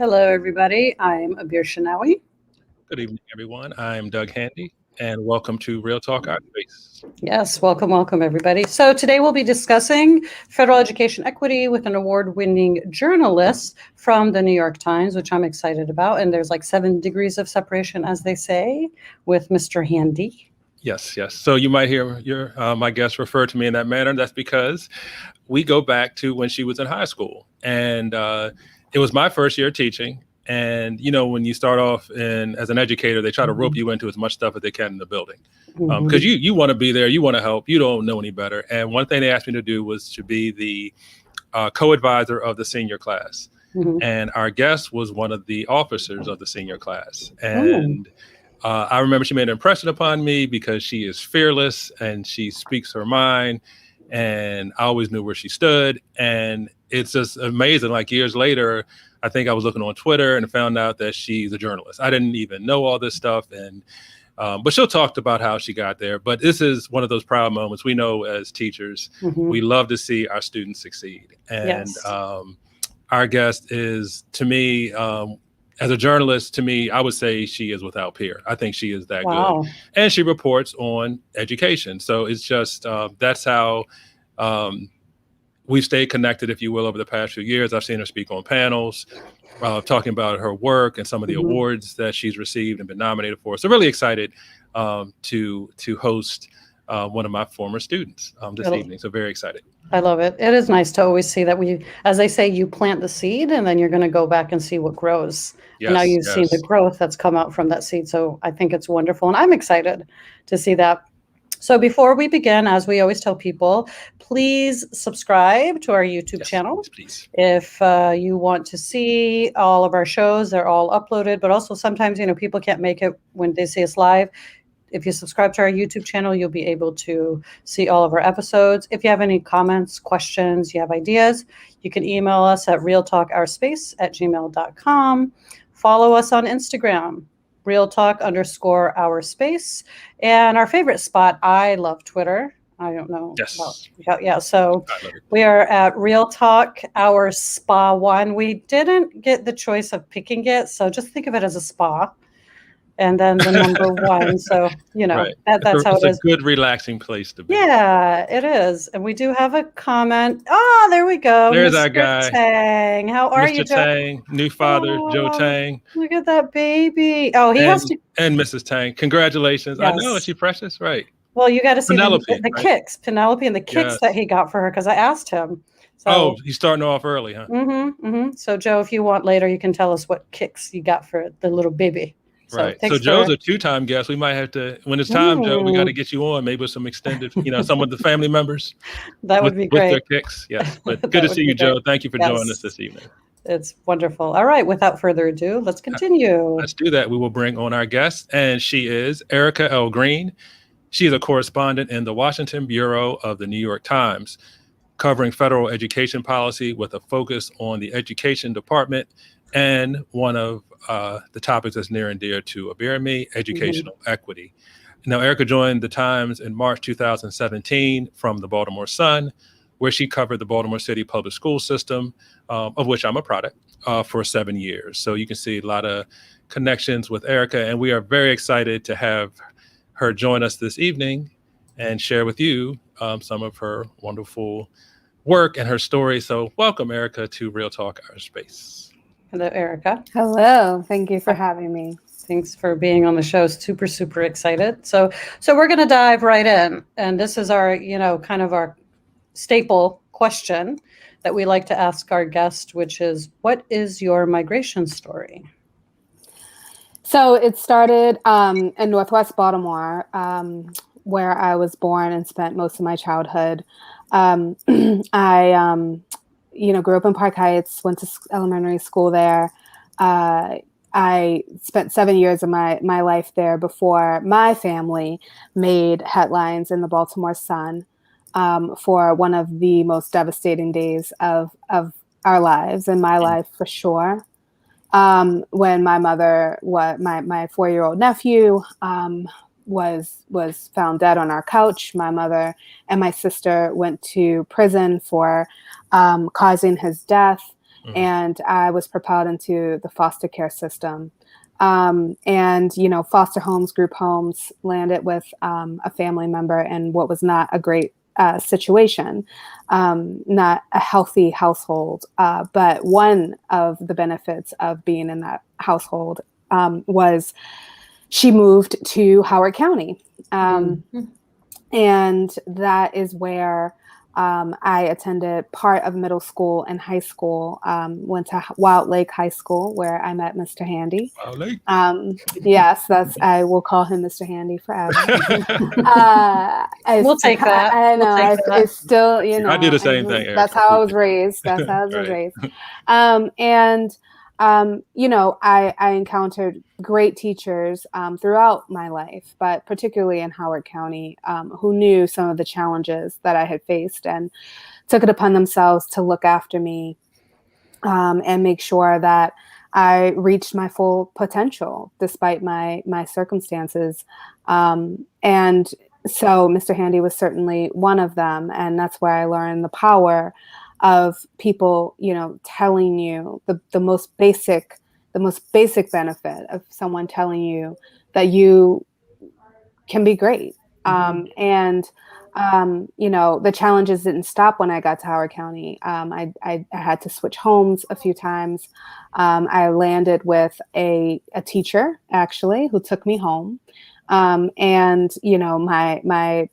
Hello, everybody. I'm Abir Shinawi. Good evening, everyone. I'm Doug Handy, and welcome to Real Talk Art Space. Yes, welcome, everybody. So today we'll be discussing federal education equity with an award-winning journalist from the New York Times, which I'm excited about. And there's like 7 degrees of separation, as they say, with Mr. Handy. Yes, yes. So you might hear my guest refer to me in that manner. That's because we go back to when she was in high school, and it was my first year teaching. And when you start off as an educator, they try to rope you into as much stuff as they can in the building, because you want to be there, you want to help, you don't know any better. And one thing they asked me to do was to be the co-advisor of the senior class, and our guest was one of the officers of the senior class, and. I remember she made an impression upon me because she is fearless and she speaks her mind, and I always knew where she stood. And it's just amazing. Like years later, I think I was looking on Twitter and found out that she's a journalist. I didn't even know all this stuff. And but she'll talk about how she got there. But this is one of those proud moments. We know as teachers, we love to see our students succeed. And our guest is, to me, as a journalist, to me, I would say she is without peer. I think she is that good. And she reports on education. So it's just, that's how we've stayed connected, if you will, over the past few years. I've seen her speak on panels, talking about her work and some of the awards that she's received and been nominated for. So really excited to host one of my former students this evening. So very excited. I love it. It is nice to always see that as they say, you plant the seed and then you're going to go back and see what grows. Yes, and now you see the growth that's come out from that seed. So I think it's wonderful. And I'm excited to see that. So before we begin, as we always tell people, please subscribe to our YouTube channel. Please. If you want to see all of our shows, they're all uploaded. But also sometimes, people can't make it when they see us live. If you subscribe to our YouTube channel, you'll be able to see all of our episodes. If you have any comments, questions, you have ideas, you can email us at realtalkourspace@gmail.com. Follow us on Instagram, realtalk_ourspace. And our favorite spot, I love Twitter. I don't know. So we are at Real Talk Our Spa 1. We didn't get the choice of picking it, so just think of it as a spa. And then the number 1. So, right. that's how it is. It's a good, relaxing place to be. Yeah, it is. And we do have a comment. Oh, there we go. There's Mr. our guy. Tang. How are you, Joe? Tang, new father, Joe Tang. Look at that baby. Oh, has to. And Mrs. Tang. Congratulations. Yes. I know. Is she precious? Right. Well, you got to see the right? kicks. Penelope and the kicks that he got for her, because I asked him. So, he's starting off early, huh? So, Joe, if you want later, you can tell us what kicks you got for the little baby. Right. So Joe's a 2-time guest. We might have to, when it's time, Joe, we got to get you on, maybe with some extended, some of the family members. That would be great. With their kicks. Yes. But good to see you, Joe. Thank you for joining us this evening. It's wonderful. All right. Without further ado, let's continue. Let's do that. We will bring on our guest, and she is Erica L. Green. She is a correspondent in the Washington Bureau of the New York Times, covering federal education policy with a focus on the education department. And one of the topics that's near and dear to Abir and me, educational equity. Now, Erica joined the Times in March 2017 from the Baltimore Sun, where she covered the Baltimore City public school system, of which I'm a product, for 7 years. So you can see a lot of connections with Erica, and we are very excited to have her join us this evening and share with you some of her wonderful work and her story. So welcome, Erica, to Real Talk Our Space. Hello, Erica. Hello. Thank you for having me. Thanks for being on the show. Super, super excited. So we're going to dive right in. And this is our, kind of our staple question that we like to ask our guest, which is, what is your migration story? So it started in Northwest Baltimore, where I was born and spent most of my childhood. I grew up in Park Heights, went to elementary school there. I spent 7 years of my life there before my family made headlines in the Baltimore Sun for one of the most devastating days of our lives, and my life for sure. When my mother, my 4-year-old nephew, was found dead on our couch. My mother and my sister went to prison for causing his death. and I was propelled into the foster care system. And, foster homes, group homes, landed with a family member in what was not a great situation, not a healthy household. But one of the benefits of being in that household was she moved to Howard County. And that is where I attended part of middle school and high school, went to Wild Lake High School where I met Mr. Handy. Wild Lake. Yes, I will call him Mr. Handy forever. We'll take that. I know. It's still, I do the same thing, Eric. That's how I was raised. That's how I was raised. I encountered great teachers throughout my life, but particularly in Howard County, who knew some of the challenges that I had faced and took it upon themselves to look after me and make sure that I reached my full potential despite my circumstances. And so Mr. Handy was certainly one of them. And that's where I learned the power of people, telling you the most basic benefit of someone telling you that you can be great. The challenges didn't stop when I got to Howard County. I had to switch homes a few times. I landed with a teacher actually who took me home. My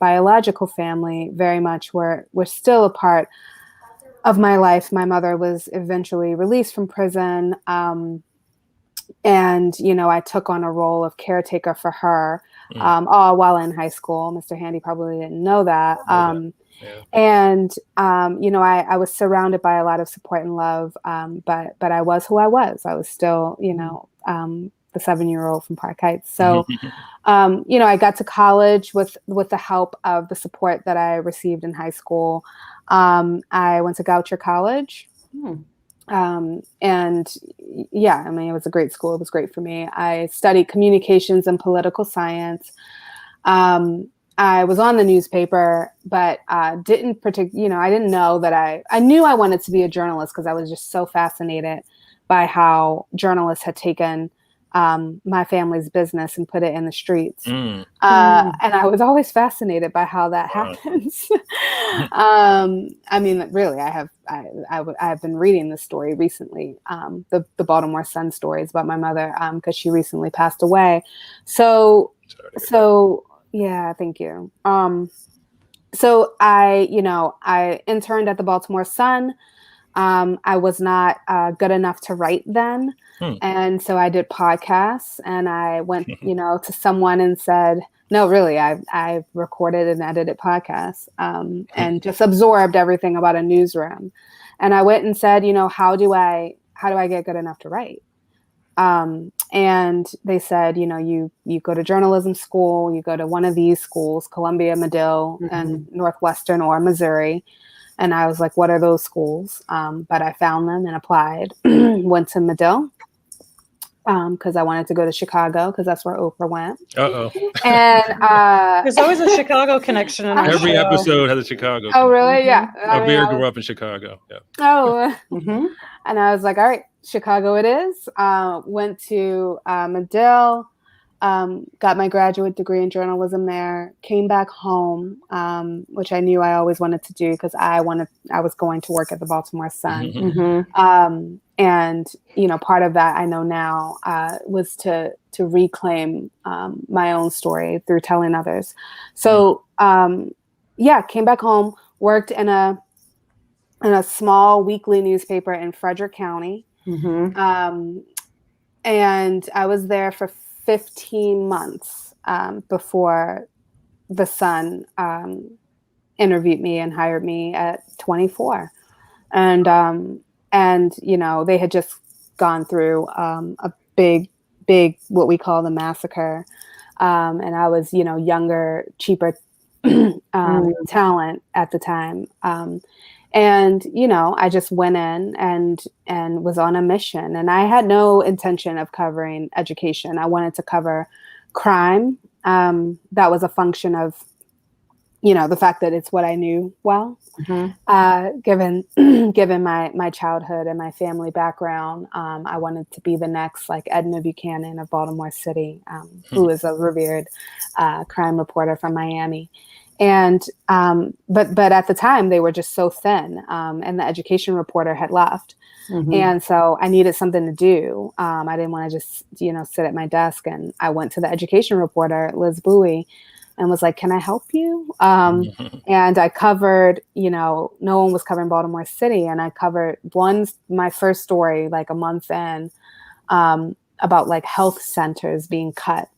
biological family very much were still a part of my life. My mother was eventually released from prison. I took on a role of caretaker for her all while in high school. Mr. Handy probably didn't know that. I was surrounded by a lot of support and love, but I was who I was. I was still, the 7-year-old from Park Heights. So, I got to college with the help of the support that I received in high school. I went to Goucher College. It was a great school. It was great for me. I studied communications and political science. I was on the newspaper, but I didn't know that I knew I wanted to be a journalist because I was just so fascinated by how journalists had taken my family's business and put it in the streets. And I was always fascinated by how that happens. Really, I have been reading this story recently, the Baltimore Sun stories about my mother, because she recently passed away. So yeah, thank you. So I interned at the Baltimore Sun. I was not good enough to write then. And so I did podcasts, and I went, to someone and said, no, really, I've recorded and edited podcasts, and just absorbed everything about a newsroom. And I went and said, how do I get good enough to write? And they said, you go to journalism school, you go to one of these schools, Columbia, Medill, and Northwestern or Missouri. And I was like, what are those schools? But I found them and applied, went to Medill because I wanted to go to Chicago because that's where Oprah went. And there's always a Chicago connection in our every show. Episode has a Chicago. Oh, really? Yeah. Beer grew up in Chicago. Yeah. Oh. And I was like, all right, Chicago it is. Went to Medill. Got my graduate degree in journalism there, came back home, which I knew I always wanted to do because I was going to work at the Baltimore Sun. And, part of that I know now was to reclaim my own story through telling others. So, came back home, worked in a small weekly newspaper in Frederick County. And I was there for 15 months before the Sun interviewed me and hired me at 24. And they had just gone through a big, what we call the massacre. And I was, younger, cheaper talent at the time. I just went in and was on a mission, and I had no intention of covering education. I wanted to cover crime. That was a function of the fact that it's what I knew well, given given my childhood and my family background. I wanted to be the next like Edna Buchanan of Baltimore City, who is a revered crime reporter from Miami. And but at the time they were just so thin, and the education reporter had left. And so I needed something to do. I didn't want to just, sit at my desk. And I went to the education reporter, Liz Bowie, and was like, can I help you? And I covered, no one was covering Baltimore City. And I covered my first story, like a month in, about like health centers being cut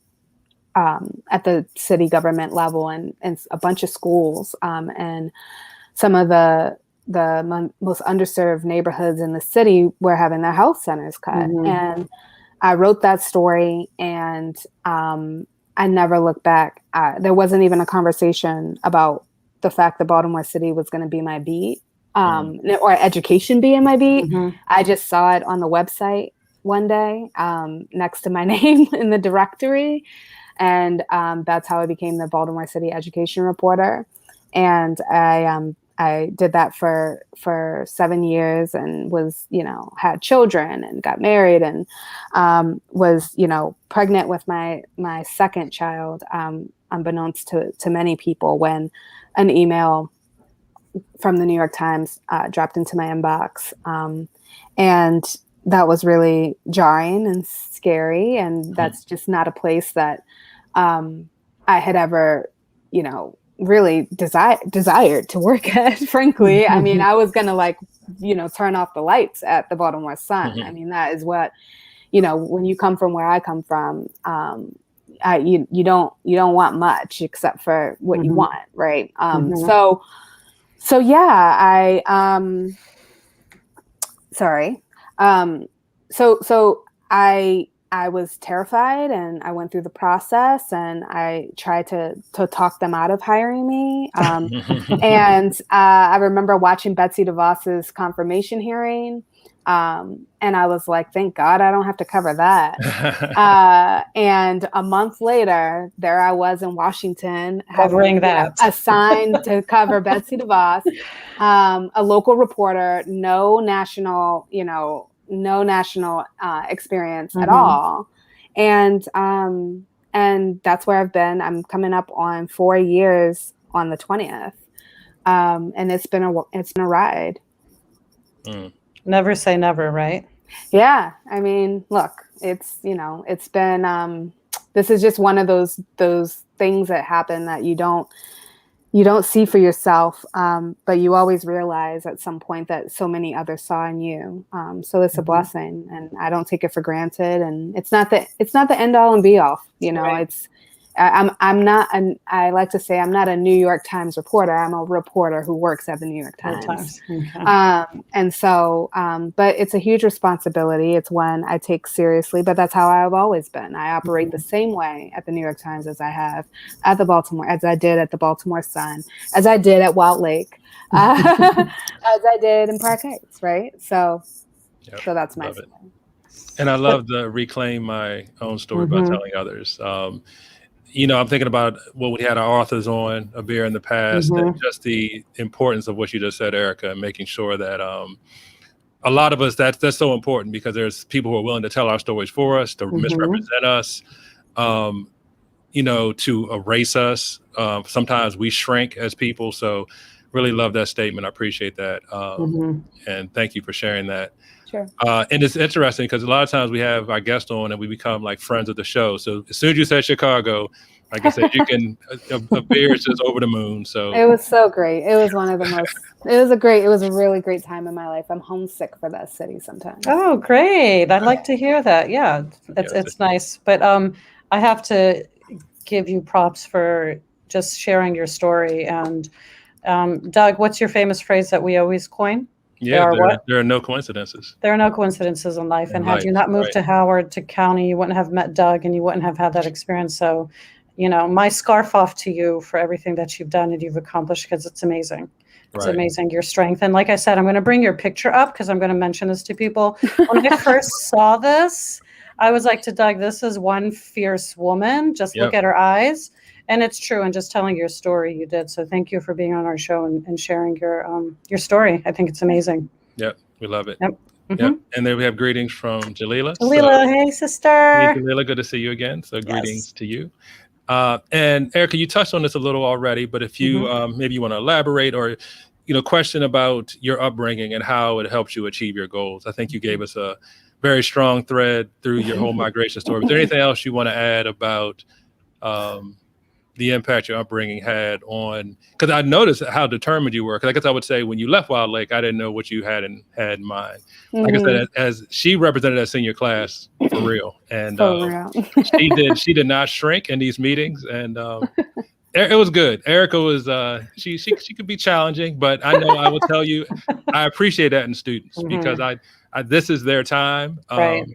at the city government level, and a bunch of schools, and some of the most underserved neighborhoods in the city were having their health centers cut. And I wrote that story, and I never looked back. There wasn't even a conversation about the fact that Baltimore City was going to be my beat, or education being my beat. I just saw it on the website one day, next to my name in the directory. And that's how I became the Baltimore City education reporter. And I did that for 7 years, and was, had children and got married, and was, pregnant with my second child, unbeknownst to many people, when an email from the New York Times dropped into my inbox. And that was really jarring and scary. And that's just not a place that I had ever, really desired to work at, frankly. I mean, I was going to turn off the lights at the Baltimore Sun. I mean, that is what, when you come from where I come from, you don't want much except for what you want. Right. So yeah, I was terrified, and I went through the process, and I tried to talk them out of hiring me. And I remember watching Betsy DeVos's confirmation hearing. And I was like, thank God I don't have to cover that. And a month later, there I was in Washington, covering that, assigned to cover Betsy DeVos, a local reporter, no national experience at all. And that's where I've been. I'm coming up on 4 years on the 20th. And it's been a ride. Never say never, right? Yeah. I mean, look, it's been, this is just one of those things that happen that you don't see for yourself, but you always realize at some point that so many others saw in you. So it's a blessing, and I don't take it for granted. And it's not the end all and be all. Right. I like to say I'm not a New York Times reporter. I'm a reporter who works at the New York Times. And so, but it's a huge responsibility. It's one I take seriously, but that's how I've always been. I operate the same way at the New York Times as I have as I did at the Baltimore Sun, as I did at Wild Lake, as I did in Park Heights. Right. So that's my story. And I love the reclaim my own story by telling others. I'm thinking about what we had our authors on a beer in the past, and just the importance of what you just said, Erica, and making sure that a lot of us, that's so important, because there's people who are willing to tell our stories for us, to misrepresent us, to erase us. Sometimes we shrink as people. So really love that statement. I appreciate that. And thank you for sharing that. Sure. And it's interesting because a lot of times we have our guests on and we become like friends of the show. So as soon as you said Chicago, like I said, you can, a beer is just over the moon. So it was so great. It was one of the most, it was a really great time in my life. I'm homesick for that city sometimes. Oh, great. I'd like to hear that. Yeah, it's nice. But I have to give you props for just sharing your story. And Doug, what's your famous phrase that we always coin? Yeah, there are no coincidences. There are no coincidences in life. And had you not moved to Howard, to county, you wouldn't have met Doug, and you wouldn't have had that experience. So, my scarf off to you for everything that you've done and you've accomplished, because it's amazing. It's amazing, your strength. And like I said, I'm going to bring your picture up because I'm going to mention this to people. When I first saw this, I was like to Doug, this is one fierce woman. Just look at her eyes. And it's true. And just telling your story, you did. So thank you for being on our show and sharing your story. I think it's amazing. Yep, we love it. Yep. Yep. And then we have greetings from Jalila. Jalila, hey, Hey, sister. Jalila, good to see you again. So greetings Yes. to you. And Erica, you touched on this a little already, but if you maybe you want to elaborate or, question about your upbringing and how it helps you achieve your goals. I think you gave us a very strong thread through your whole migration story. Is there anything else you want to add about the impact your upbringing had on, because I noticed how determined you were. Because I guess I would say when you left Wild Lake, I didn't know what you had in mind. Like I said, as she represented that senior class for real, and she did not shrink in these meetings, and it was good. Erica was she could be challenging, but I know I will tell you, I appreciate that in students because I this is their time. Right.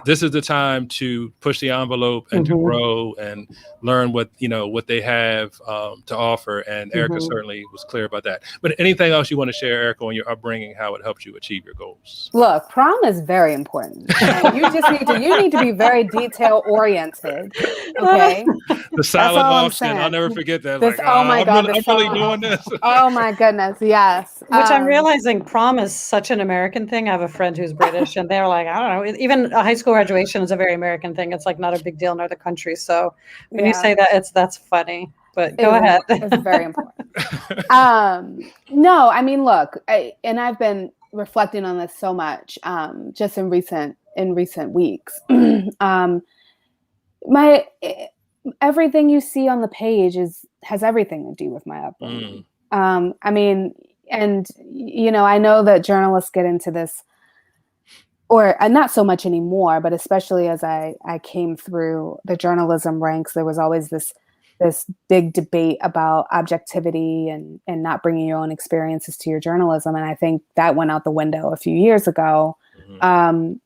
This is the time to push the envelope and to grow and learn what they have to offer. And Erica certainly was clear about that. But anything else you want to share, Erica, on your upbringing, how it helped you achieve your goals? Look, prom is very important. You need to be very detail oriented. Okay. The silent auction. I'll never forget that. God, I'm really doing this. Oh my goodness. Yes. Which I'm realizing prom is such an American thing. I have a friend who's British and they're like, I don't know, even a high school graduation is a very American thing. It's like not a big deal in other countries. So when you say that, that's funny, but go ahead. It's very important. No, I mean, look, I've been reflecting on this so much, just in recent weeks. Everything you see on the page has everything to do with my upbringing. I mean, and I know that journalists get into this, or not so much anymore, but especially as I came through the journalism ranks, there was always this big debate about objectivity and not bringing your own experiences to your journalism. And I think that went out the window a few years ago. And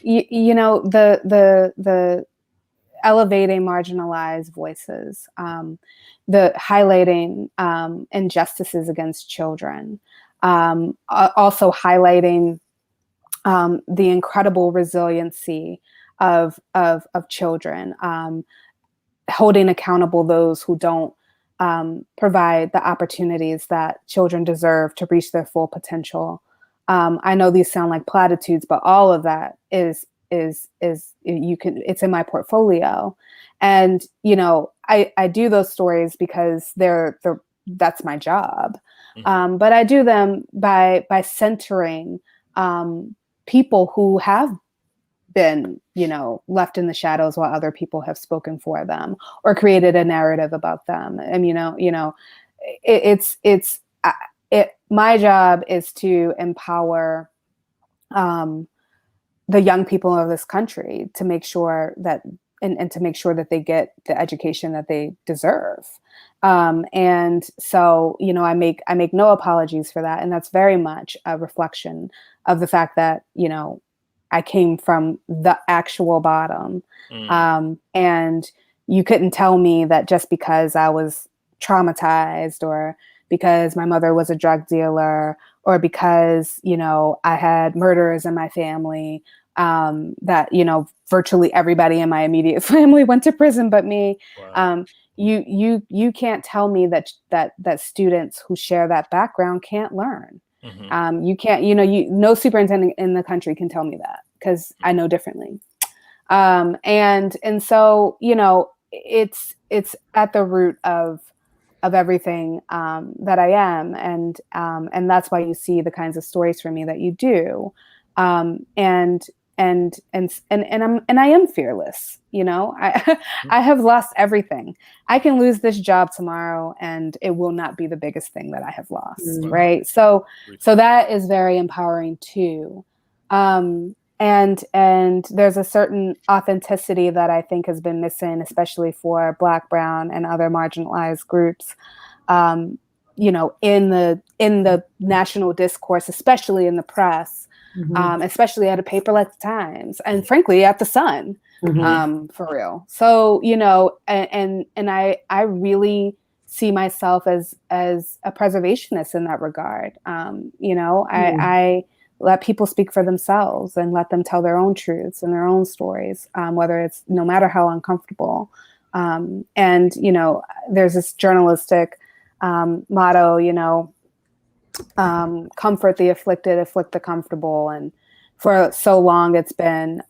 the elevating marginalized voices, the highlighting injustices against children, also highlighting the incredible resiliency of children, holding accountable those who don't provide the opportunities that children deserve to reach their full potential. I know these sound like platitudes, but all of that is it's in my portfolio. And, I do those stories because that's my job. But I do them by centering people who have been, left in the shadows while other people have spoken for them or created a narrative about them. And, my job is to empower the young people of this country to make sure that, and to make sure that they get the education that they deserve. And so, I make no apologies for that. And that's very much a reflection of the fact that, I came from the actual bottom. And you couldn't tell me that just because I was traumatized or because my mother was a drug dealer or because, I had murderers in my family, that, virtually everybody in my immediate family went to prison but me. Wow. You can't tell me that students who share that background can't learn. You can't, no superintendent in the country can tell me that because I know differently. And so, it's at the root of everything that I am. And that's why you see the kinds of stories from me that you do. And I am fearless. I have lost everything. I can lose this job tomorrow and it will not be the biggest thing that I have lost. Right. So that is very empowering too. And there's a certain authenticity that I think has been missing, especially for Black, Brown, and other marginalized groups, in the national discourse, especially in the press, especially at a paper like the Times, and frankly at the Sun, for real. So, and I really see myself as a preservationist in that regard. I let people speak for themselves and let them tell their own truths and their own stories, whether it's no matter how uncomfortable. And, you know, there's this journalistic motto, you know, comfort the afflicted, afflict the comfortable. And for so long, it's been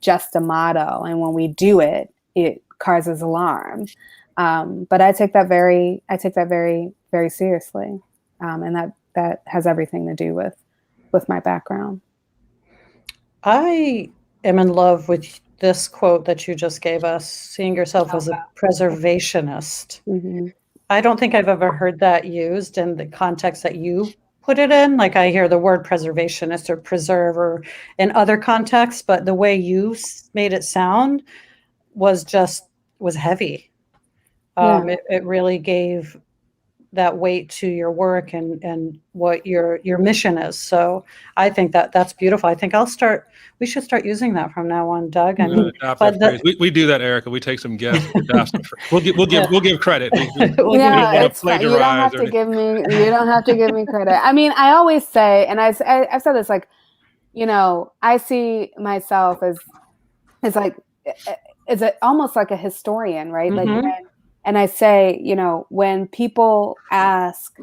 just a motto. And when we do it, it causes alarm. But I take that very, very seriously. And that has everything to do with my background. I am in love with this quote that you just gave us, seeing yourself as a preservationist. Mm-hmm. I don't think I've ever heard that used in the context that you put it in. Like I hear the word preservationist or preserve or in other contexts, but the way you made it sound was heavy. It really gave that weight to your work and what your mission is. So I think that's beautiful. I think we should start using that from now on, Doug. I mean, we do that, Erica. We take some guests. We'll give credit. We yeah, it's fine. You don't have to give me credit. I mean, I always say, and I've said this, like, you know, I see myself as almost like a historian, right? Mm-hmm. Like and I say, you know, when people ask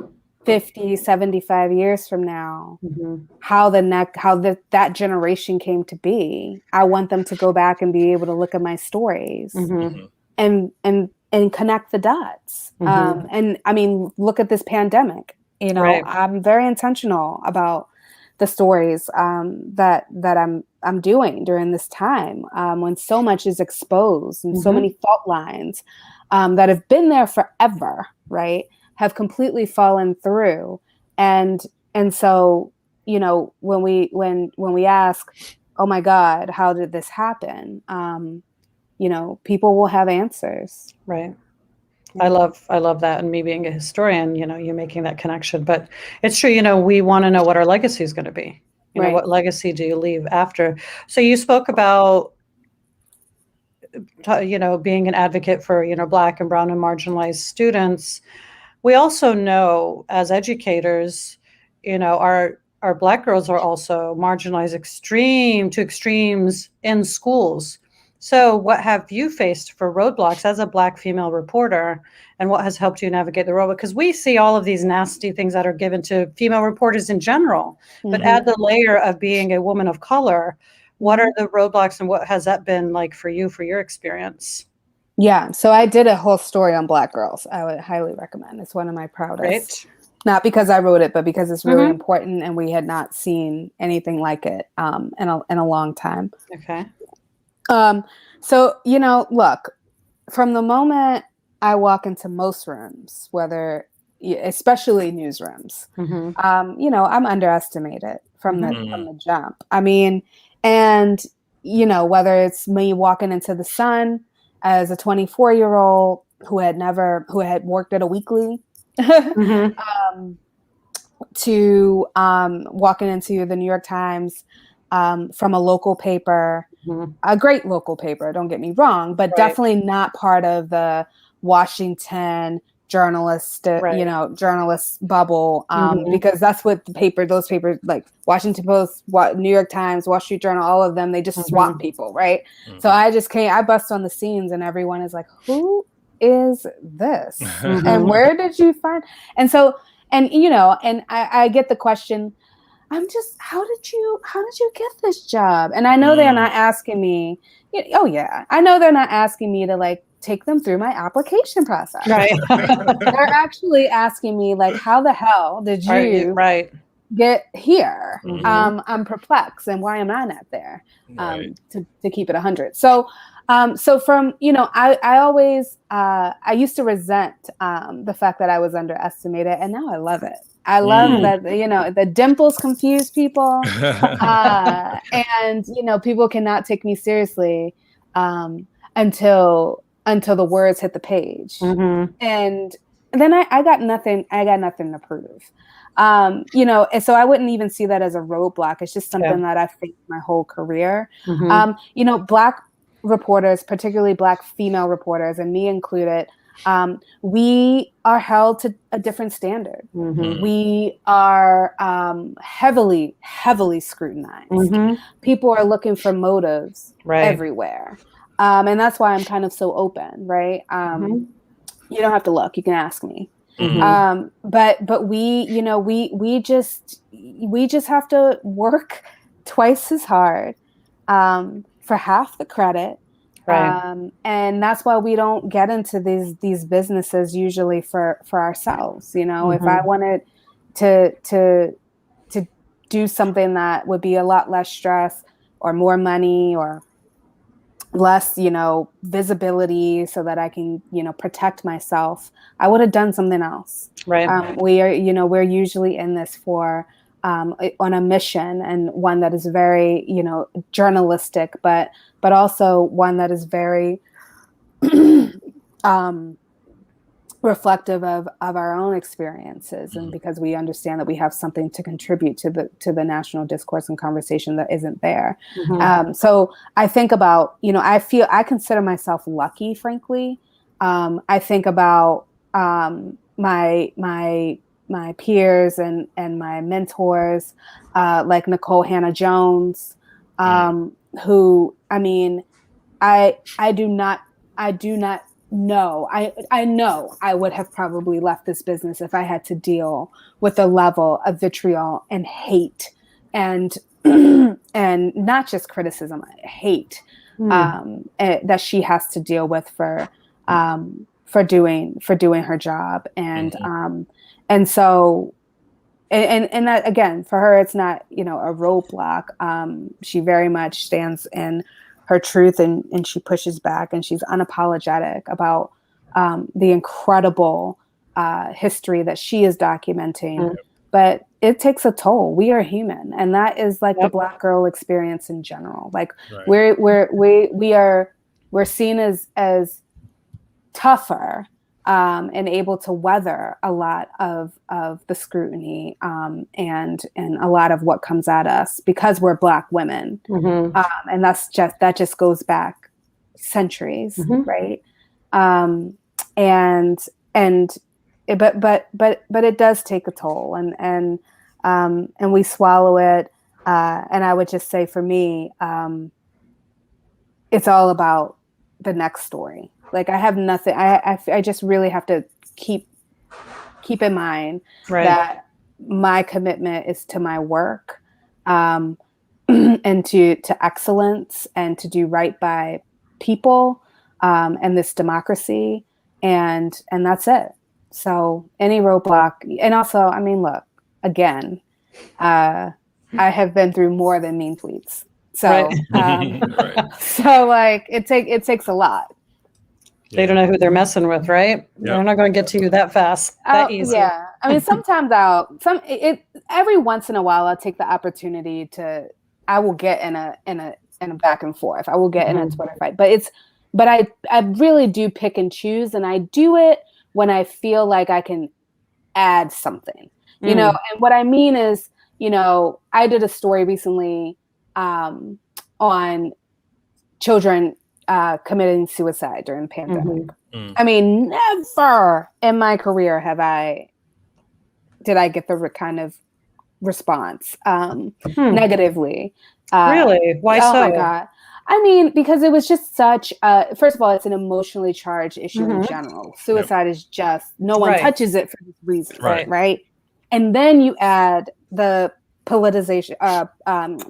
50, 75 years from now, mm-hmm. how that generation came to be, I want them to go back and be able to look at my stories mm-hmm. and connect the dots. Mm-hmm. And I mean, look at this pandemic. You know, right. I'm very intentional about the stories that I'm doing during this time when so much is exposed and so many fault lines that have been there forever, right, have completely fallen through. And so, you know, when we ask, oh my God, how did this happen? You know, people will have answers. Right. Yeah. I love that. And me being a historian, you know, you making that connection, but it's true. You know, we want to know what our legacy is going to be. You know, what legacy do you leave after? So you spoke about, you know, being an advocate for, you know, Black and brown and marginalized students. We also know as educators, you know, our Black girls are also marginalized extremes in schools. So what have you faced for roadblocks as a Black female reporter, and what has helped you navigate the roadblock? Because we see all of these nasty things that are given to female reporters in general, but add the layer of being a woman of color. What are the roadblocks and what has that been like for you, for your experience? Yeah, so I did a whole story on Black girls. I would highly recommend. It's one of my proudest. Right. Not because I wrote it, but because it's really important, and we had not seen anything like it in a long time. Okay. So, you know, look, from the moment I walk into most rooms, especially newsrooms, you know, I'm underestimated from the jump. I mean, and, you know, whether it's me walking into the Sun as a 24-year-old who had worked at a weekly, to walking into the New York Times from a local paper, a great local paper, don't get me wrong, but definitely not part of the Washington journalist bubble, because that's what those papers like Washington Post, New York Times, Wall Street Journal, all of them, they just swap people, right? So I bust on the scenes and everyone is like, who is this? And where did you find? And so, and you know, and I get the question, how did you get this job? And I know they're not asking me, I know they're not asking me to like take them through my application process. Right. They're actually asking me like, how the hell did you get here? I'm perplexed, and why am I not there? To keep it 100. So from, you know, I always I used to resent the fact that I was underestimated, and now I love it. I love that, you know, the dimples confuse people, and you know, people cannot take me seriously until the words hit the page, and then I got nothing to prove, you know, and so I wouldn't even see that as a roadblock. It's just something that I've faced my whole career. You know, Black reporters, particularly Black female reporters, and me included, we are held to a different standard. We are heavily scrutinized. People are looking for motives everywhere. And that's why I'm kind of so open, right? You don't have to look, you can ask me. But we, you know, we just have to work twice as hard for half the credit. Right. And that's why we don't get into these businesses usually for ourselves. You know, if I wanted to do something that would be a lot less stress or more money or less, you know, visibility so that I can, you know, protect myself, I would have done something else. Right. We are, you know, we're usually in this for on a mission, and one that is very, you know, journalistic, but also one that is very reflective of our own experiences, and because we understand that we have something to contribute to the national discourse and conversation that isn't there. So I think about, you know, I consider myself lucky, frankly. I think about my peers and my mentors, like Nicole Hannah-Jones, who, I mean, I do not know. I know I would have probably left this business if I had to deal with the level of vitriol and hate and and not just criticism, hate that she has to deal with for doing her job. And so and that, again, for her, it's not, you know, a roadblock. She very much stands in her truth, and she pushes back, and she's unapologetic about the incredible history that she is documenting. But it takes a toll. We are human, and that is like the Black girl experience in general. Like we're seen as tougher and able to weather a lot of the scrutiny and a lot of what comes at us because we're Black women. And that just goes back centuries, right? But it does take a toll, and we swallow it. And I would just say, for me, it's all about the next story. Like, I have nothing. I just really have to keep in mind that my commitment is to my work, and to excellence, and to do right by people, and this democracy, and that's it. So any roadblock, and also, I mean, look, again, I have been through more than mean tweets. So, so like it takes a lot. They don't know who they're messing with, right? They're not going to get to you that fast, that easy. Yeah, I mean, sometimes every once in a while, I'll take the opportunity I will get in a back and forth. I will get in a Twitter fight, but I really do pick and choose, and I do it when I feel like I can add something, you know. And what I mean is, you know, I did a story recently on children committing suicide during the pandemic. I mean, never in my career did I get the kind of response negatively. Really? Why so? Oh my God. I mean, because it was just such first of all, it's an emotionally charged issue in general. Suicide is just, no one touches it for this reason, right? And then you add the politicization,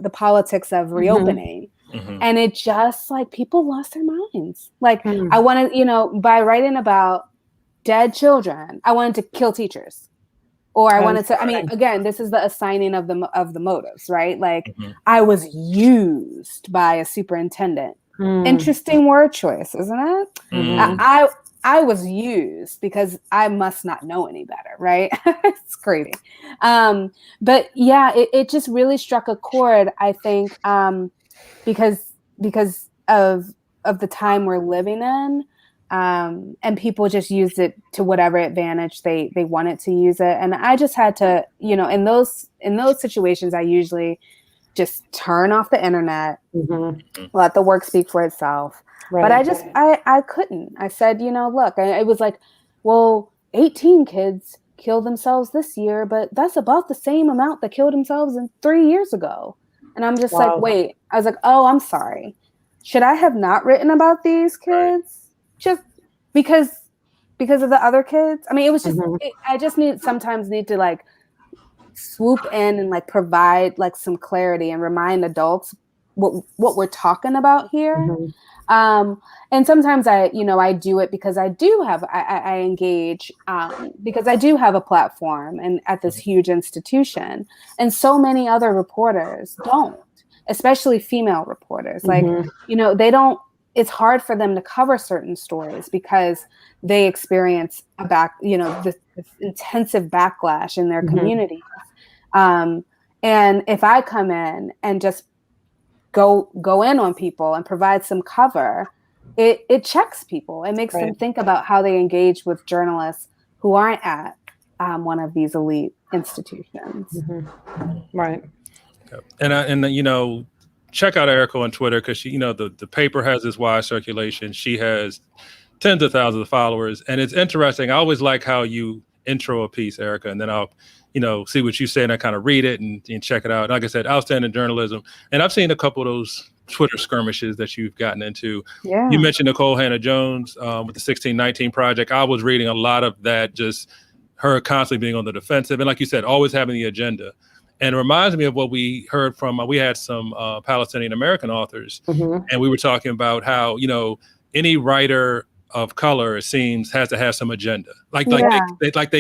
the politics of reopening. And it just, like, people lost their minds. Like, I wanted, you know, by writing about dead children, I wanted to kill teachers, or I wanted to. I mean, again, this is the assigning of the motives, right? Like, I was used by a superintendent. Interesting word choice, isn't it? I was used because I must not know any better, right? It's crazy. But yeah, it just really struck a chord, I think. Because of the time we're living in, and people just used it to whatever advantage they wanted to use it. And I just had to, you know, in those situations, I usually just turn off the internet, let the work speak for itself. But I couldn't. I said, you know, look, it was like, well, 18 kids killed themselves this year, but that's about the same amount that killed themselves 3 years ago. And I'm just like, wait. I was like, oh, I'm sorry. should I have not written about these kids just because of the other kids? I mean, it was just, I just sometimes need to like swoop in and like provide like some clarity and remind adults what we're talking about here. And sometimes I do it because I do have, I engage because I do have a platform and at this huge institution, and so many other reporters don't, especially female reporters. Like, they don't, it's hard for them to cover certain stories because they experience this intensive backlash in their communities. And if I come in and just go in on people and provide some cover, it checks people. It makes them think about how they engage with journalists who aren't at one of these elite institutions. Right. And check out Erica on Twitter, because she, the paper has this wide circulation. She has tens of thousands of followers, and it's interesting. I always like how you intro a piece, Erica, and then I'll see what you say and I kind of read it and check it out. And like I said, outstanding journalism. And I've seen a couple of those Twitter skirmishes that you've gotten into. Yeah. You mentioned Nicole Hannah-Jones with the 1619 Project. I was reading a lot of that, just her constantly being on the defensive. And like you said, always having the agenda. And it reminds me of what we heard from, we had some Palestinian American authors, and we were talking about how, any writer of color, it seems, has to have some agenda. They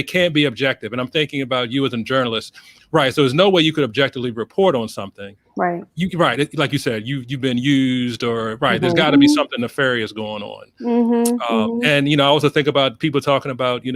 can't be objective. And I'm thinking about you as a journalist, right? So there's no way you could objectively report on something. Right. Like you said, you've been used, or there's got to be something nefarious going on. And I also think about people talking about,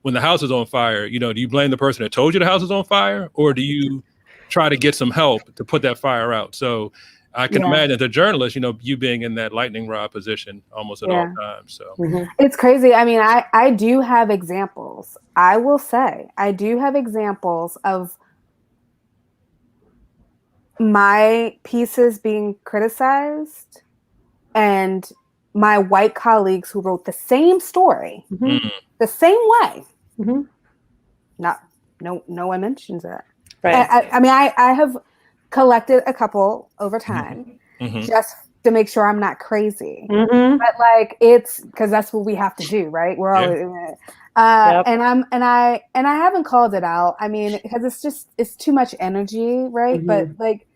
when the house is on fire, do you blame the person that told you the house is on fire, or do you try to get some help to put that fire out? So I can imagine the journalist, you being in that lightning rod position almost at all times. So it's crazy. I mean, I do have examples. I will say I do have examples of my pieces being criticized and my white colleagues who wrote the same story the same way. No one mentions that. Right. I mean, I have collected a couple over time just to make sure I'm not crazy. But like, it's because that's what we have to do, right? We're always and I haven't called it out. I mean, because it's too much energy, right? But like,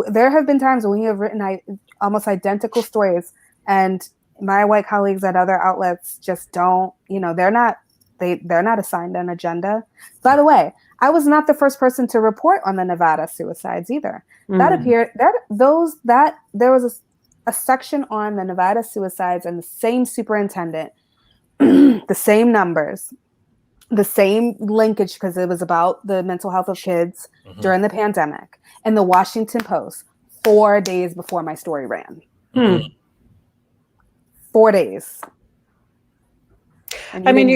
there have been times when we have written almost identical stories, and my white colleagues at other outlets just don't, they're not assigned an agenda. By the way, I was not the first person to report on the Nevada suicides either. That appeared there was a section on the Nevada suicides, and the same superintendent, the same numbers, the same linkage, because it was about the mental health of kids during the pandemic, in the Washington Post 4 days before my story ran. 4 days. I mean,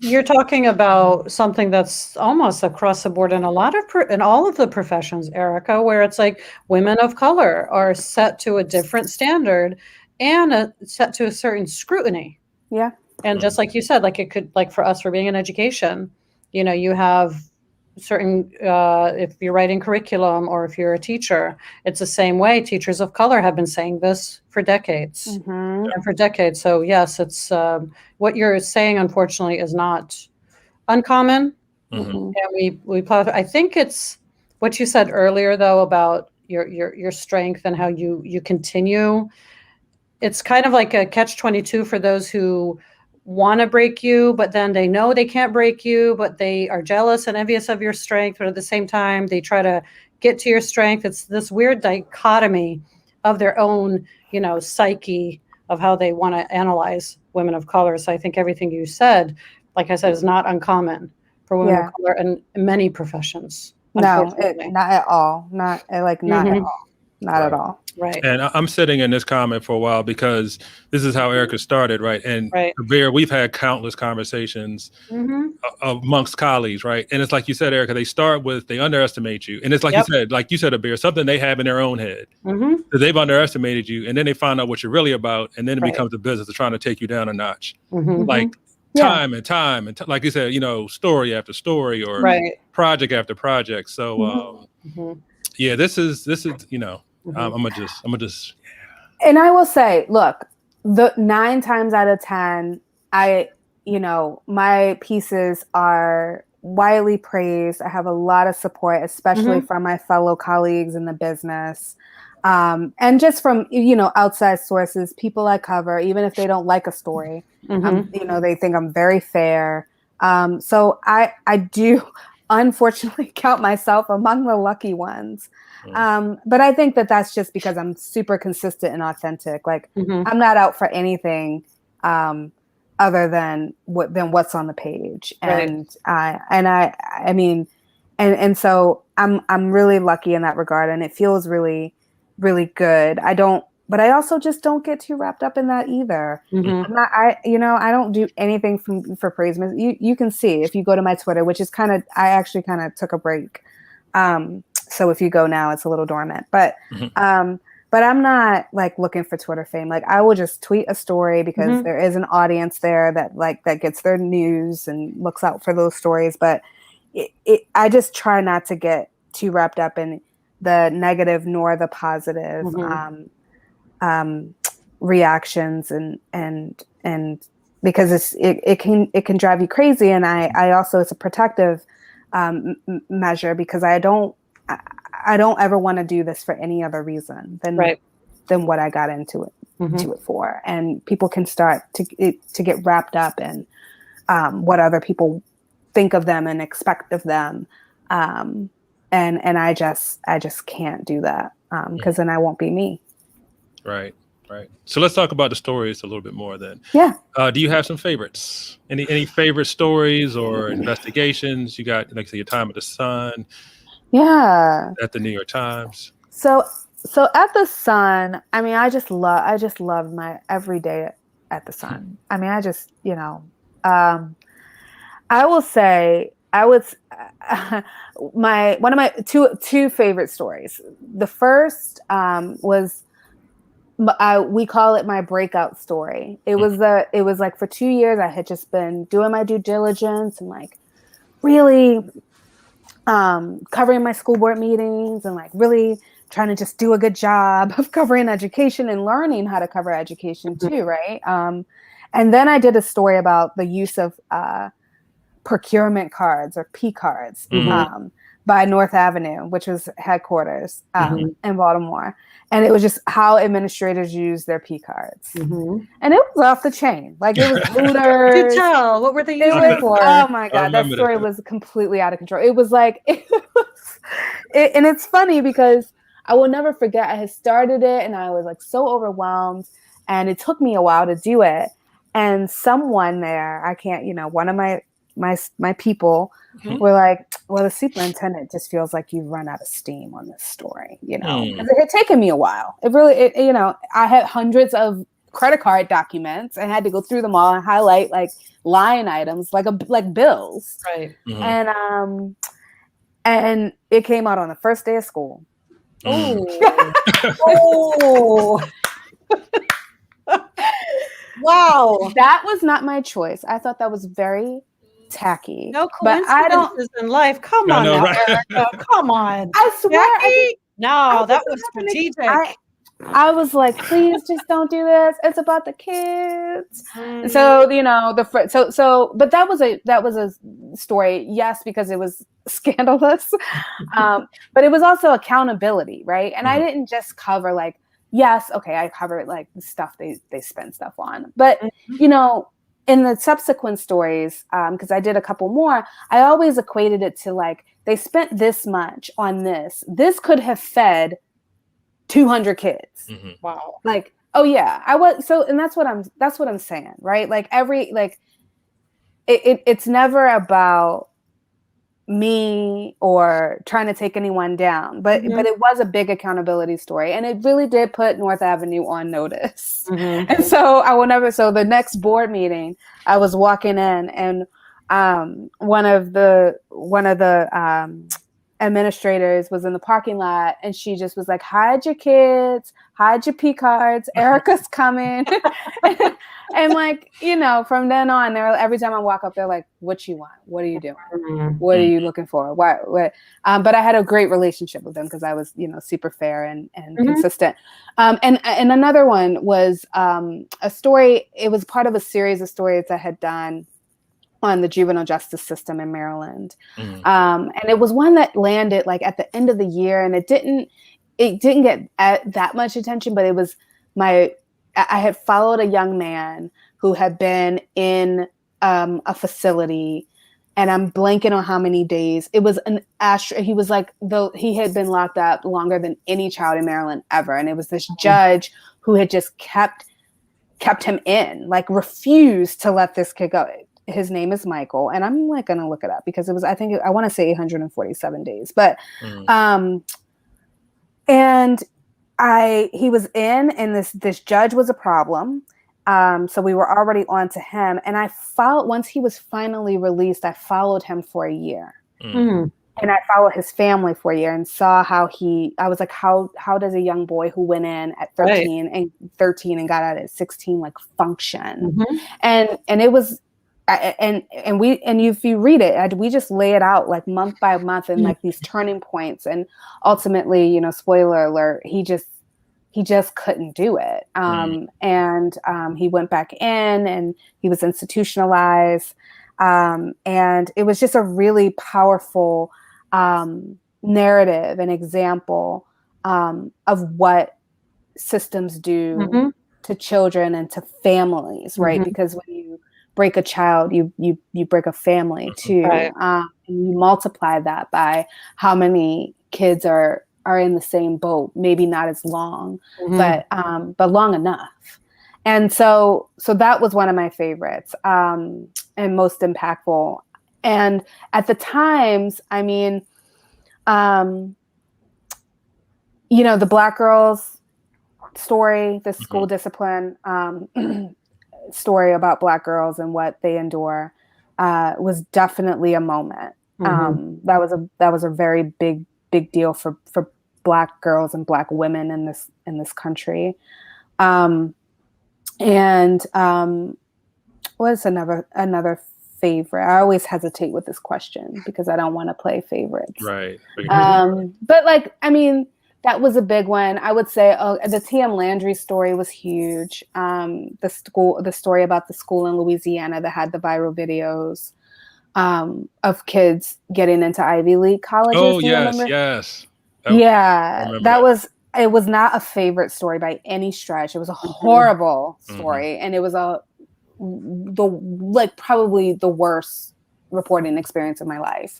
you're talking about something that's almost across the board in in all of the professions, Erica, where it's like women of color are set to a different standard and set to a certain scrutiny. Yeah. And just like you said, like it could, like for us, for being in education, you have certain, if you're writing curriculum or if you're a teacher, it's the same way. Teachers of color have been saying this for decades and for decades. So yes, it's what you're saying, unfortunately, is not uncommon. And I think it's what you said earlier, though, about your strength and how you continue. It's kind of like a catch-22 for those who want to break you, but then they know they can't break you, but they are jealous and envious of your strength. But at the same time, they try to get to your strength. It's this weird dichotomy of their own, psyche of how they want to analyze women of color. So I think everything you said, like I said, is not uncommon for women of color in many professions. No, not at all. Not at all. Not at all. Right. And I'm sitting in this comment for a while because this is how Erica started, right? And Kabir, we've had countless conversations amongst colleagues, right? And it's like you said, Erica, they start with, they underestimate you. And it's like you said, Kabir, something they have in their own head. So they've underestimated you, and then they find out what you're really about, and then it becomes a business of trying to take you down a notch. Like time and time, and like you said, story after story or project after project. So yeah, this is I'm gonna just And I will say, look, the 9 times out of 10, my pieces are widely praised. I have a lot of support, especially from my fellow colleagues in the business. And just from, outside sources, people I cover, even if they don't like a story, they think I'm very fair. So I do unfortunately count myself among the lucky ones. But I think that that's just because I'm super consistent and authentic. Like I'm not out for anything other than what's on the page. And and so I'm really lucky in that regard, and it feels really, really good. But I also just don't get too wrapped up in that either. I don't do anything for praise. You can see if you go to my Twitter, which is I actually kind of took a break. So if you go now, it's a little dormant, but I'm not like looking for Twitter fame. Like I will just tweet a story because there is an audience there that gets their news and looks out for those stories. But I just try not to get too wrapped up in the negative nor the positive reactions and because it can drive you crazy. And I also, it's a protective measure because I don't ever want to do this for any other reason than what I got into it for. And people can start to get wrapped up in what other people think of them and expect of them. And I just can't do that because then I won't be me. Right. So let's talk about the stories a little bit more then. Yeah. Do you have some favorites? Any favorite stories or investigations? You got, like, say, your time at the Sun. Yeah. At the New York Times. So at the Sun, I mean, I just love my every day at the Sun. I mean, I just, I will say one of my two favorite stories. The first was we call it my breakout story. It was like for 2 years I had just been doing my due diligence and like really covering my school board meetings and like really trying to just do a good job of covering education and learning how to cover education too, right? And then I did a story about the use of procurement cards or P cards by North Avenue, which was headquarters in Baltimore. And it was just how administrators use their P cards. And it was off the chain. Like it was looters. Do tell. What were they using for? Oh my God. That story was completely out of control. It was like, and it's funny because I will never forget, I had started it and I was like so overwhelmed and it took me a while to do it. And someone there, one of my people were like, well, the superintendent just feels like you've run out of steam on this story, because it had taken me a while. I had hundreds of credit card documents. I had to go through them all and highlight like line items, like bills. Right. And it came out on the first day of school. Oh. Wow. That was not my choice. I thought that was very tacky. No coincidences in life. Come on now, right? Erica. Come on. I swear. That was strategic. I was like, please just don't do this. It's about the kids. So, but that was a story. Yes, because it was scandalous. But it was also accountability, right? And I didn't just cover like, yes, okay, I covered like the stuff they spend stuff on. But, in the subsequent stories, because I did a couple more, I always equated it to like, they spent this much on this. This could have fed 200 kids. Wow. Like, oh yeah, I was so, and that's what I'm saying, right? Like it's never about me or trying to take anyone down, but it was a big accountability story, and it really did put North Avenue on notice. And so so the next board meeting, I was walking in, and one of the administrators was in the parking lot, and she just was like, hide your kids, hide your P cards, Erica's coming. And like, from then on, every time I walk up, they're like, what you want? What are you doing? What are you looking for? What? But I had a great relationship with them because I was, super fair and consistent. And another one was a story. It was part of a series of stories I had done on the juvenile justice system in Maryland. And it was one that landed like at the end of the year, and it didn't get that much attention, but it was I had followed a young man who had been in a facility, and I'm blanking on how many days. It was he was like, though he had been locked up longer than any child in Maryland ever. And it was this judge who had just kept him in, like refused to let this kid go. His name is Michael, and I'm like going to look it up because it was, I want to say 847 days, but, and he was in, and this judge was a problem. So we were already on to him, and once he was finally released, I followed him for a year. And I followed his family for a year and saw how I was like, how does a young boy who went in at 13 and got out at 16, like function? And it was, and if you read it, we just lay it out like month by month and like these turning points, and ultimately, spoiler alert, he just couldn't do it. And he went back in, and he was institutionalized. And it was just a really powerful narrative and example of what systems do to children and to families, right? Because when you break a child, you break a family too. Right. And you multiply that by how many kids are in the same boat, maybe not as long, but long enough. And so that was one of my favorites and most impactful. And at the times, I mean, the Black girls story, the school discipline story about Black girls and what they endure was definitely a moment. That was a very big deal for Black girls and Black women in this country. What's another favorite? I always hesitate with this question because I don't want to play favorites. Right. But like, I mean, that was a big one. I would say the T.M. Landry story was huge. The story about the school in Louisiana that had the viral videos of kids getting into Ivy League colleges. Oh, yes. It was not a favorite story by any stretch. It was a horrible story, and it was probably the worst reporting experience of my life.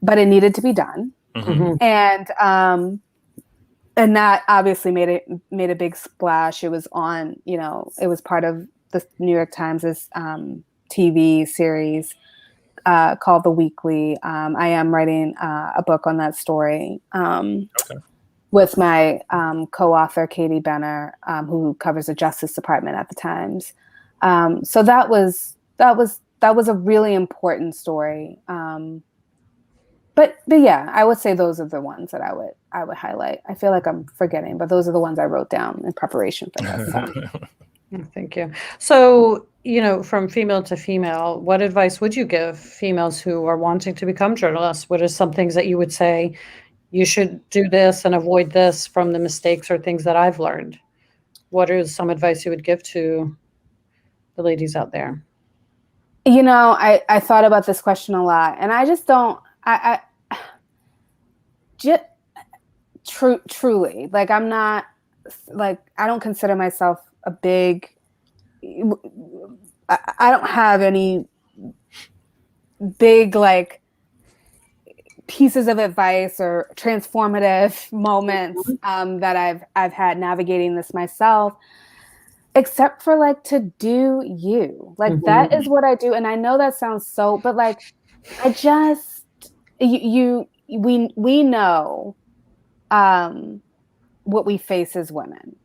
But it needed to be done. And that obviously made a big splash. It was on, it was part of the New York Times' TV series called The Weekly. I am writing a book on that story with my co-author Katie Benner, who covers the Justice Department at the Times. So that was a really important story. But yeah, I would say those are the ones that I would highlight. I feel like I'm forgetting, but those are the ones I wrote down in preparation for this. So. Thank you. So, from female to female, what advice would you give females who are wanting to become journalists? What are some things that you would say you should do this and avoid this from the mistakes or things that I've learned? What is some advice you would give to the ladies out there? I thought about this question a lot, and I just don't, truly, like, I'm not, like, I don't consider myself a big, I don't have any big, like, pieces of advice or transformative moments that I've had navigating this myself, except for like to do you. Like that is what I do. And I know that sounds but like I just we know what we face as women.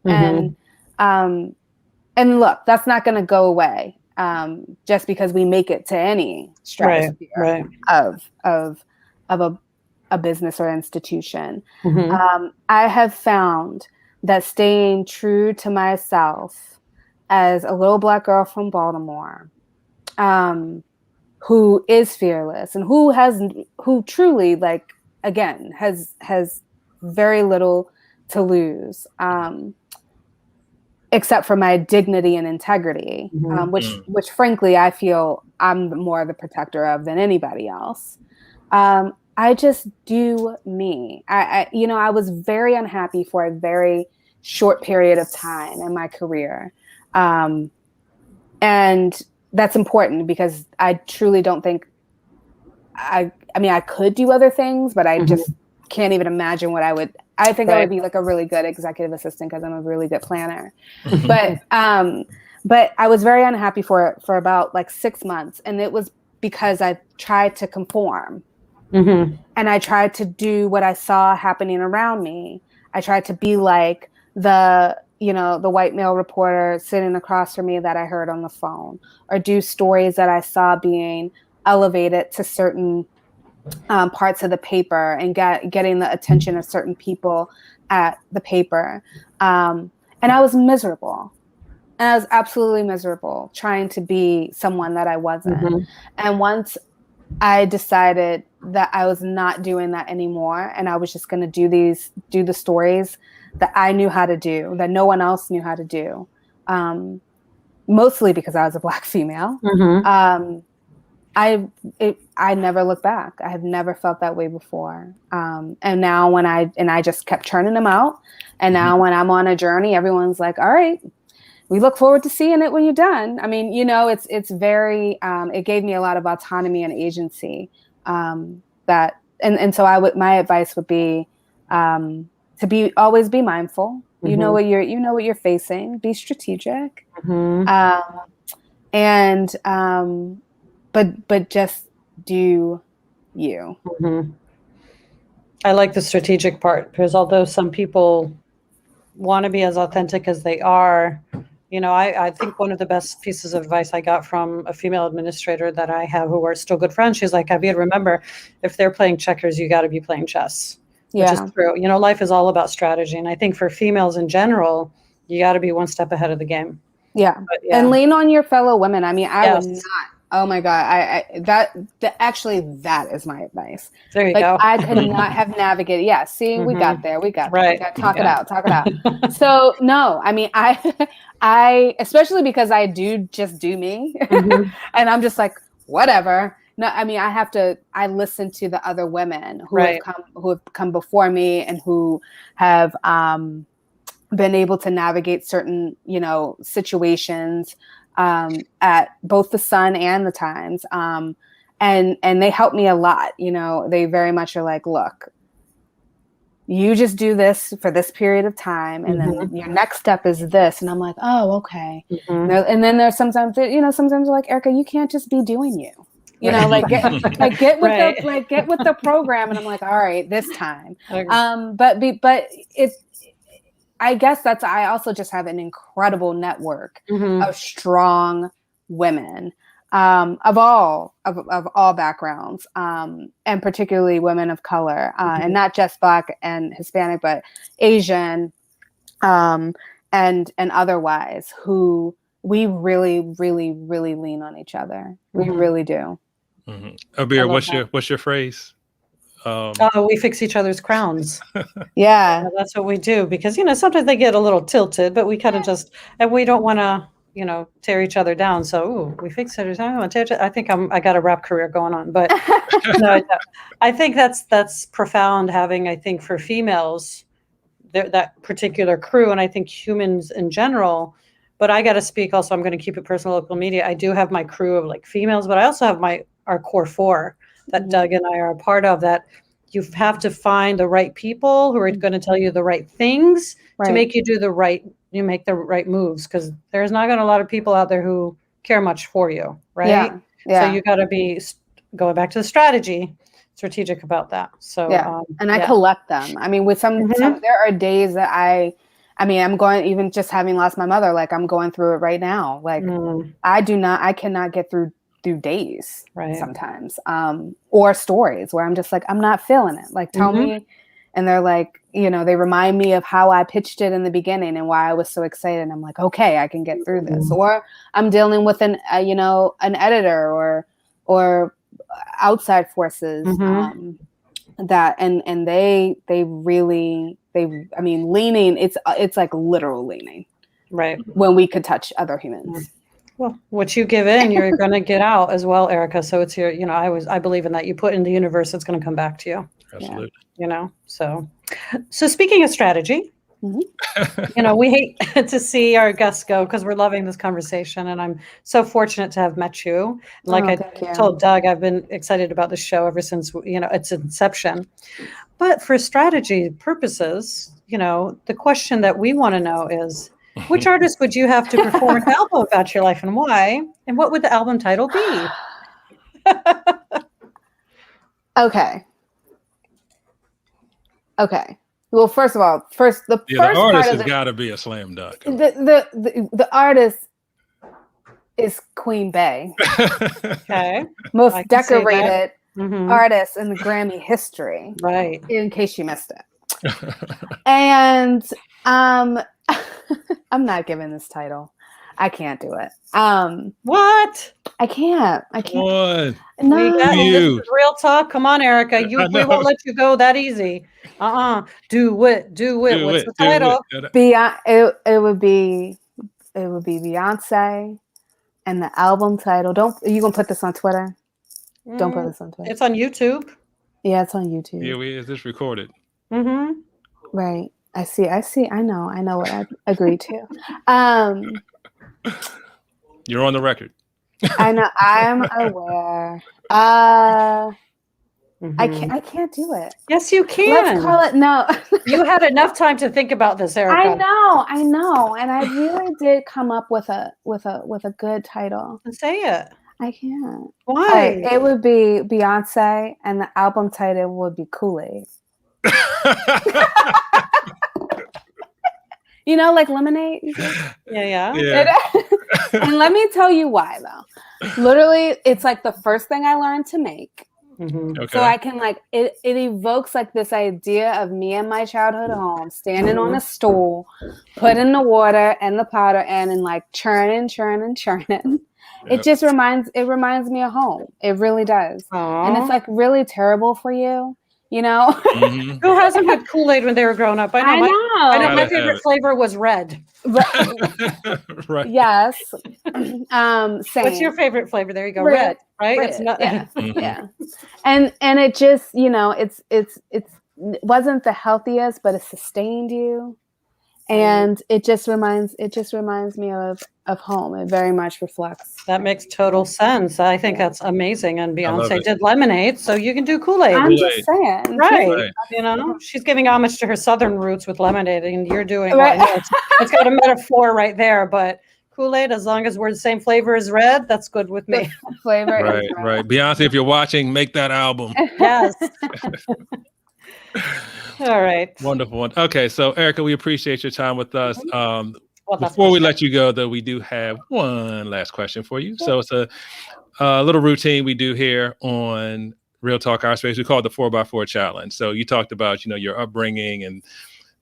And look, that's not gonna go away just because we make it to any stratosphere of a business or institution. Mm-hmm. I have found that staying true to myself as a little Black girl from Baltimore, who is fearless and who truly, like, again, has very little to lose, except for my dignity and integrity, Mm-hmm. which frankly I feel I'm more the protector of than anybody else. I just do me. I was very unhappy for a very short period of time in my career. And that's important because I truly don't think I mean, I could do other things, but I just can't even imagine what I would. I think I would be like a really good executive assistant because I'm a really good planner. But I was very unhappy for about like 6 months, and it was because I tried to conform, and I tried to do what I saw happening around me. I tried to be like the white male reporter sitting across from me that I heard on the phone, or do stories that I saw being elevated to certain parts of the paper and getting the attention of certain people at the paper. And I was miserable. And I was absolutely miserable trying to be someone that I wasn't. And once I decided that I was not doing that anymore, and I was just going to do the stories that I knew how to do, that no one else knew how to do, mostly because I was a Black female. I never looked back. I have never felt that way before. And now when I just kept churning them out. And now when I'm on a journey, everyone's like, all right, we look forward to seeing it when you're done. I mean, it's very, it gave me a lot of autonomy and agency, and so my advice would be, to always be mindful. You know what you're facing, be strategic. But just do you. I like the strategic part, because although some people want to be as authentic as they are, I think one of the best pieces of advice I got from a female administrator that I have, who are still good friends, she's like, Abby, remember, if they're playing checkers, you got to be playing chess, which is true. Life is all about strategy. And I think for females in general, you got to be one step ahead of the game. Yeah. And lean on your fellow women. I mean, I would not. Oh my God. That is my advice. There you go. I could not have navigated. Yeah. See, we got there. We got right. there. Talk it out. So no, I mean, I, especially because I do just do me, and I'm just like, whatever. No, I mean, I listen to the other women who have come before me and who have, been able to navigate certain, situations, at both the Sun and the Times. And they help me a lot. They very much are like, look, you just do this for this period of time, and then your next step is this. And I'm like, oh, okay. And then there's sometimes they're like, Erica, you can't just be doing you. Get with the program. And I'm like, all right, this time. But it's, I guess I also just have an incredible network of strong women, of all backgrounds, and particularly women of color, and not just Black and Hispanic, but Asian, and otherwise, who we really, really, really lean on each other. We really do. Abir, what's your phrase? We fix each other's crowns. Yeah, that's what we do, because sometimes they get a little tilted, but we kind of and we don't want to tear each other down. So we fix it. I think I got a rap career going on, but no, I think that's profound. I think for females, that particular crew, and I think humans in general. But I got to speak also. I'm going to keep it personal. Local media. I do have my crew of like females, but I also have our core four that Doug and I are a part of, that you have to find the right people who are going to tell you the right things to make you do make the right moves, because there's not going to a lot of people out there who care much for you. Right. Yeah. So you got to be, going back to the strategic about that. So, I collect them. I mean, with some, there are days that I'm going, even just having lost my mother, like I'm going through it right now. Like I cannot get through through days Right. sometimes, or stories where I'm just like, I'm not feeling it. Like, tell me. And they're like, you know, they remind me of how I pitched it in the beginning and why I was so excited. And I'm like, okay, I can get through this. Or I'm dealing with an editor or outside forces that and they really I mean, leaning. It's like literal leaning, Right. when we could touch other humans. Well, what you give in, you're going to get out as well, Erica. So it's your, you know, I believe in that. You put in the universe, it's going to come back to you. Absolutely. You know, so speaking of strategy, you know, we hate to see our guests go because we're loving this conversation, and I'm so fortunate to have met you. And like I told Doug, I've been excited about the show ever since, you know, its inception. But for strategy purposes, you know, the question that we want to know is, which artist would you have to perform an album about your life and why? And what would the album title be? Okay. Well, first of all, the first artist part has got to be a slam dunk. The artist is Queen Bey. Okay. Most decorated artist in the Grammy history. Right. In case you missed it. And I'm not giving this title. I can't do it. What? I can't. What? No. This is real talk. Come on, Erica. We won't let you go that easy. Do it. What's the title? It would be Beyonce, and the album title. You gonna put this on Twitter? Don't put this on Twitter. It's on YouTube. Yeah, it's on YouTube. Yeah, is this recorded? Right. I see. I know what I agreed to. You're on the record. I know. I'm aware. I can't do it. Yes, you can. Let's call it no. You had enough time to think about this, Erica. I know, and I really did come up with a good title. Say it. I can't. Why? Right, it would be Beyonce, and the album title would be Kool-Aid. You know, like lemonade. Yeah. And let me tell you why, though. Literally, it's like the first thing I learned to make. Okay. So I can it evokes like this idea of me and my childhood home, standing on a stool, putting the water and the powder in, and like churning. It just reminds me of home. It really does. Aww. And it's like really terrible for you. You know, who hasn't had Kool-Aid when they were growing up? I know. My favorite flavor was red. Right. Yes. Same. What's your favorite flavor? There you go. Red. Right. Red. It's not. Yeah. And it just, you know, it wasn't the healthiest, but it sustained you. And it just reminds me of home. It very much reflects. That makes total sense. I think that's amazing. And Beyonce did lemonade, so you can do Kool-Aid. I'm just saying. Right. You know, she's giving homage to her Southern roots with lemonade, and you're doing it's got a metaphor right there, but Kool-Aid, as long as we're the same flavor as red, that's good with me. Flavor. Right. Beyonce, if you're watching, make that album. Yes. All right. Wonderful. Okay, so Erica, we appreciate your time with us. Before we let you go, though, we do have one last question for you. So it's a little routine we do here on Real Talk Our Space. We call it the 4x4 Challenge. So you talked about, your upbringing and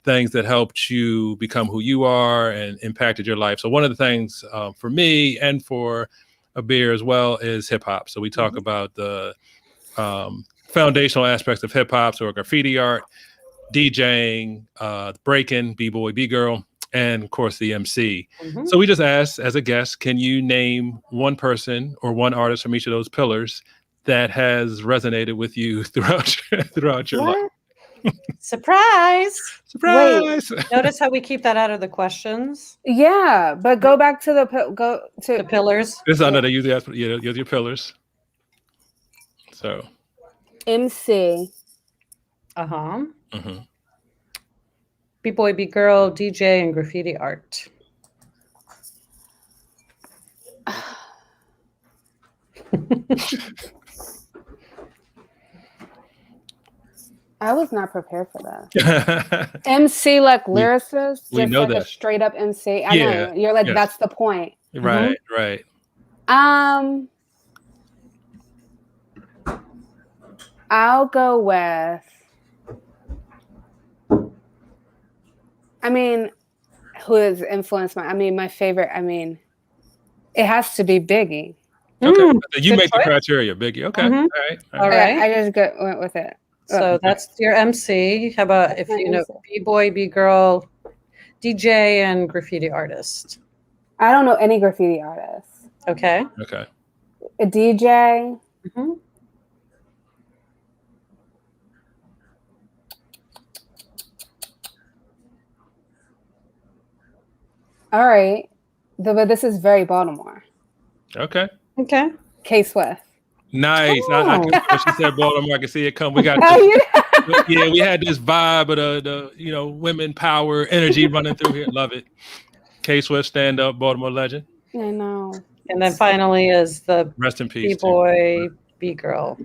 things that helped you become who you are and impacted your life. So one of the things for me and for Abir as well is hip hop. So we talk about the foundational aspects of hip hop, so graffiti art, DJing, breaking, b-boy, b-girl, and of course the MC. So we just asked, as a guest, can you name one person or one artist from each of those pillars that has resonated with you throughout your life? Surprise! Wait. Notice how we keep that out of the questions. Yeah, but go back to the pillars. This I know they usually ask, your pillars. So MC. B-boy, B-girl, DJ, and graffiti art. I was not prepared for that. MC, like lyricist, we know that. A straight up MC. I know you're like that's the point. Right. I'll go with. I mean, who has influenced my favorite. I mean, it has to be Biggie. Okay, you good make the choice. criteria, Biggie. Okay, Mhm. All right. I just went with it. So that's your MC. How about if my you know MC. B-boy, B-girl, DJ, and graffiti artist? I don't know any graffiti artists. Okay. Okay. A DJ. Mhm. All right. But this is very Baltimore. Okay. Okay. K-Swift. Nice. Oh. When she said Baltimore, I can see it come. We got yeah, we had this vibe of the women power energy running through here. Love it. K-Swift, stand up, Baltimore legend. I know. And then finally is the Rest in peace. B-boy, B-girl.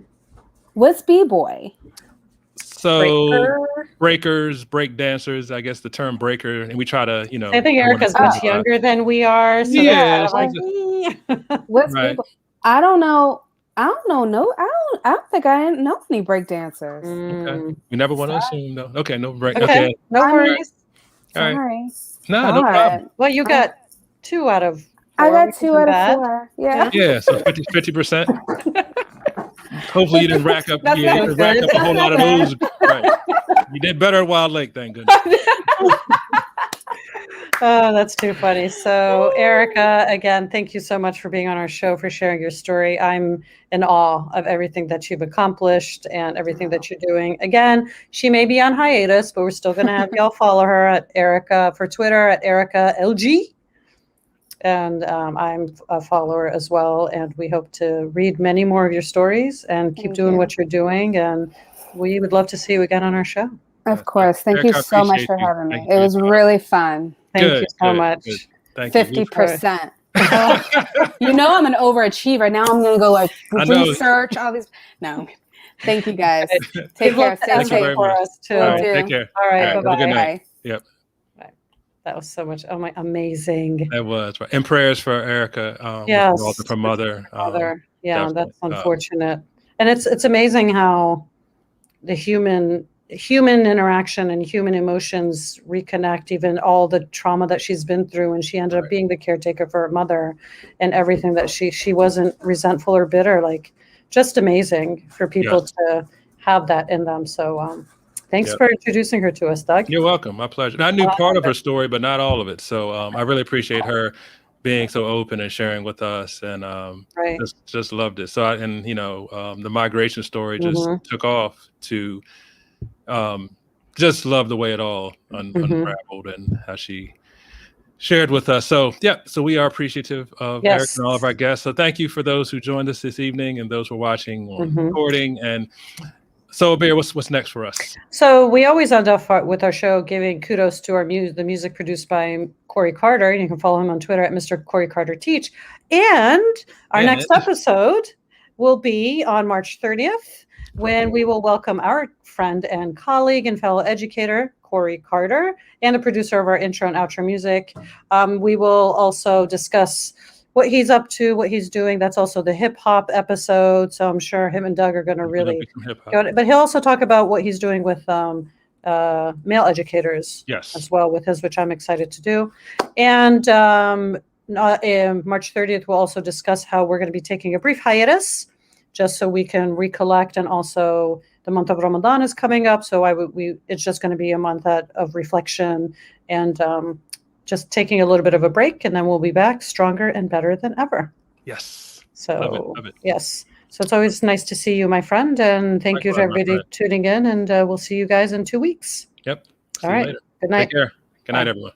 What's B-boy? So breakers, break dancers, I guess the term breaker, and we try to, I think Erica's much younger than we are. So yeah, like, what's right. B-boy? I don't know. I don't think I know any break dancers. Okay. We never want to assume though. Okay, no break. Okay. No worries. All right. Sorry. No, no problem. Well, you got 2 out of 4. I got 2 out of 4. Yeah. Yeah, so 50%. Hopefully you didn't rack up a whole lot of those. Right. You did better at Wild Lake, thank goodness. Oh, that's too funny. So, Erica, again, thank you so much for being on our show, for sharing your story. I'm in awe of everything that you've accomplished and everything that you're doing. Again, she may be on hiatus, but we're still going to have y'all follow her at Erica for Twitter at Erica LG. And I'm a follower as well. And we hope to read many more of your stories and keep doing what you're doing. And we would love to see you again on our show. Of course. Thank you so much for having me. It was really fun. Thank you so much. Thank 50%. You know I'm an overachiever. Now I'm going to go like research all these. No. Thank you guys. Take care. Stay safe for us too. Take care. All right. Bye-bye. Have a good night. Yep. That was so much. Oh my, amazing. That was right. And prayers for Erica. Yes. For mother. Yeah, that's unfortunate. And it's amazing how the human interaction and human emotions reconnect, even all the trauma that she's been through, and she ended up being the caretaker for her mother, and everything that she wasn't resentful or bitter. Like, just amazing for people to have that in them. So thanks for introducing her to us, Doug. You're welcome. My pleasure. And I knew part of her story, but not all of it. So I really appreciate her being so open and sharing with us, and just loved it. So the migration story just took off to just love the way it all unraveled and how she shared with us. So so we are appreciative of Eric and all of our guests. So thank you for those who joined us this evening and those who are watching or recording. And so, Bear, what's next for us? So we always end off with our show giving kudos to the music produced by Corey Carter. And you can follow him on Twitter at Mr. Corey Carter Teach. And our next episode will be on March 30th, when we will welcome our friend and colleague and fellow educator, Corey Carter, and the producer of our intro and outro music. We will also discuss what he's up to, what he's doing. That's also the hip hop episode. So I'm sure him and Doug are going to really go. But he'll also talk about what he's doing with male educators as well with his, which I'm excited to do. And March 30th, we'll also discuss how we're going to be taking a brief hiatus just so we can recollect. And also the month of Ramadan is coming up. So it's just going to be a month of reflection and just taking a little bit of a break, and then we'll be back stronger and better than ever. Yes. So love it. Yes. So it's always nice to see you, my friend. And thank you to everybody tuning in, and we'll see you guys in 2 weeks. Yep. All right. Good night. Take care. Good night, everyone.